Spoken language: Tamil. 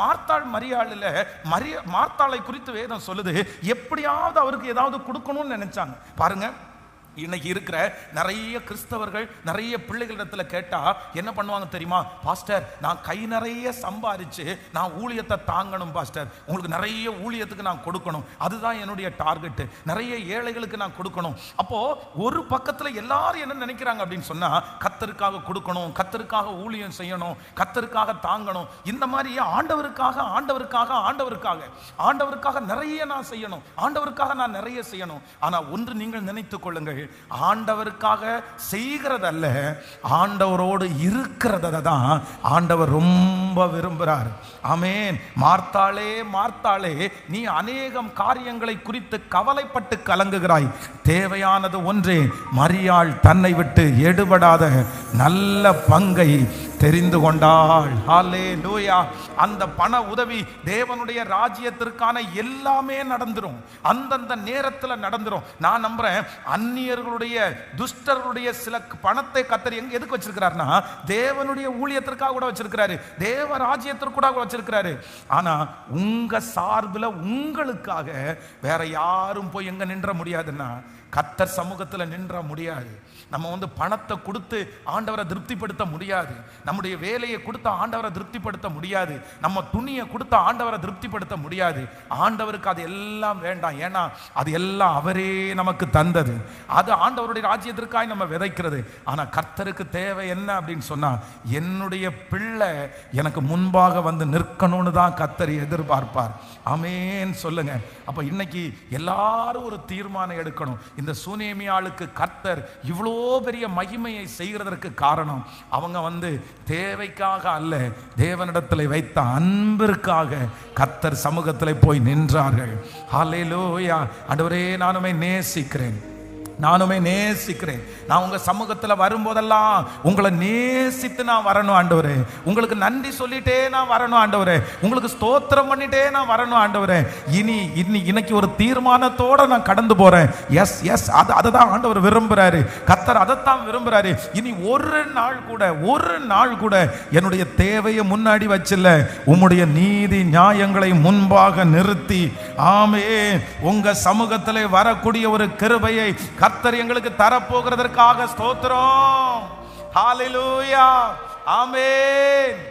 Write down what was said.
மார்த்தாள் மரியாளில் மார்த்தாளை குறித்து வேதம் சொல்லுது, எப்படியாவது அவருக்கு ஏதாவது கொடுக்கணும்னு நினைச்சாங்க. பாருங்க, இன்னைக்கு இருக்கிற நிறைய கிறிஸ்தவர்கள் நிறைய பிள்ளைகளிடத்துல கேட்டா என்ன பண்ணுவாங்க தெரியுமா? பாஸ்டர், நான் கை நிறைய சம்பாதிச்சு நான் ஊழியத்தை தாங்கணும் பாஸ்டர், உங்களுக்கு நிறைய ஊழியத்துக்கு நான் கொடுக்கணும், அதுதான் என்னுடைய டார்கெட், நிறைய ஏழைகளுக்கு நான் கொடுக்கணும். அப்போ ஒரு பக்கத்துல எல்லாரும் என்ன நினைக்கிறாங்க அப்படின்னு சொன்னா, கர்த்தருக்காக கொடுக்கணும், கர்த்தருக்காக ஊழியம் செய்யணும், கர்த்தருக்காக தாங்கணும், இந்த மாதிரி ஆண்டவருக்காக ஆண்டவருக்காக ஆண்டவருக்காக ஆண்டவருக்காக நிறைய நான் செய்யணும், ஆண்டவருக்காக நான் நிறைய செய்யணும். ஆனா ஒன்று நீங்கள் நினைத்துக் கொள்ளுங்கள், ஆண்டவருக்காக செய்கிறதல்ல, ஆண்டவரோடு இருக்கிறத தான் ஆண்டவர் ரொம்ப விரும்புகிறார். ஆமென். மார்த்தாளே மார்த்தாளே, நீ அநேகம் காரியங்களை குறித்து கவலைப்பட்டு கலங்குகிறாய், தேவையானது ஒன்றே, மரியாள் தன்னை விட்டு எடுபடாத நல்ல பங்கை தெரிந்து கொண்டாள். ஹல்லேலூயா. அந்த பண உதவி தேவனுடைய ராஜ்யத்திற்கான எல்லாமே நடந்துரும், அந்தந்த நேரத்தில் நடந்துரும். நான் நம்புறேன், அந்நியர்களுடைய துஷ்டர்களுடைய சில பணத்தை கர்த்தர் எதுக்கு வச்சிருக்கிறார்னா, தேவனுடைய ஊழியத்திற்காக கூட வச்சிருக்கிறாரு, தேவ ராஜ்யத்திற்கு கூட வச்சிருக்கிறாரு. ஆனா உங்க சார்பில் உங்களுக்காக வேற யாரும் போய் எங்க நின்ற முடியாதுன்னா, கர்த்தர் சமூகத்தில் நின்ற முடியாது. நம்ம பணத்தை கொடுத்து ஆண்டவரை திருப்திப்படுத்த முடியாது, நம்முடைய வேலையை கொடுத்து ஆண்டவரை திருப்திப்படுத்த முடியாது, நம்ம துணியை கொடுத்து ஆண்டவரை திருப்திப்படுத்த முடியாது. ஆண்டவருக்கு அது எல்லாம் வேண்டாம், ஏன்னா அது எல்லாம் அவரே நமக்கு தந்தது, அது ஆண்டவருடைய ராஜ்யத்திற்காக நம்ம விதைக்கிறது. ஆனா கர்த்தருக்கு தேவை என்ன அப்படின்னு சொன்னா, என்னுடைய பிள்ளை எனக்கு முன்பாக வந்து நிற்கணும்னு தான் கர்த்தர் எதிர்பார்ப்பார். ஆமென் சொல்லுங்க. அப்ப இன்னைக்கு எல்லாரும் ஒரு தீர்மானம் எடுக்கணும். இந்த சூனேமியாளுக்கு கர்த்தர் இவ்வளோ பெரிய மகிமையை செய்கிறதற்கு காரணம், அவங்க தேவைக்காக அல்ல, தேவனிடத்தில் வைத்த அன்பிற்காக கர்த்தர் சமூகத்தில் போய் நின்றார்கள். ஹல்லேலூயா. ஆண்டவரே, நானுமே நேசிக்கிறேன், நானுமே நேசிக்கிறேன். நான் உங்க சமூகத்தில் வரும்போதெல்லாம் உங்களை நேசித்து நான் வரணும் ஆண்டவரே, உங்களுக்கு நன்றி சொல்லிட்டே நான் வரணும் ஆண்டவரே, உங்களுக்கு ஸ்தோத்திரம் பண்ணிட்டே நான் வரணும் ஆண்டவரே. இன்னைக்கு ஒரு தீர்மானத்தோட நான் கடந்து போறேன். எஸ் எஸ், அதை தான் ஆண்டவர் விரும்புறாரு, கர்த்தர் அதைத்தான் விரும்புறாரு. இனி ஒரு நாள் கூட என்னுடைய தேவையை முன்னாடி வச்சில்ல, உம்முடைய நீதி நியாயங்களை முன்பாக நிறுத்தி, ஆமென், உங்க சமூகத்தில் வரக்கூடிய ஒரு கிருபையை கர்த்தர் எங்களுக்கு தரப்போகிறதற்காக ஸ்தோத்திரம். ஹல்லேலூயா. ஆமென்.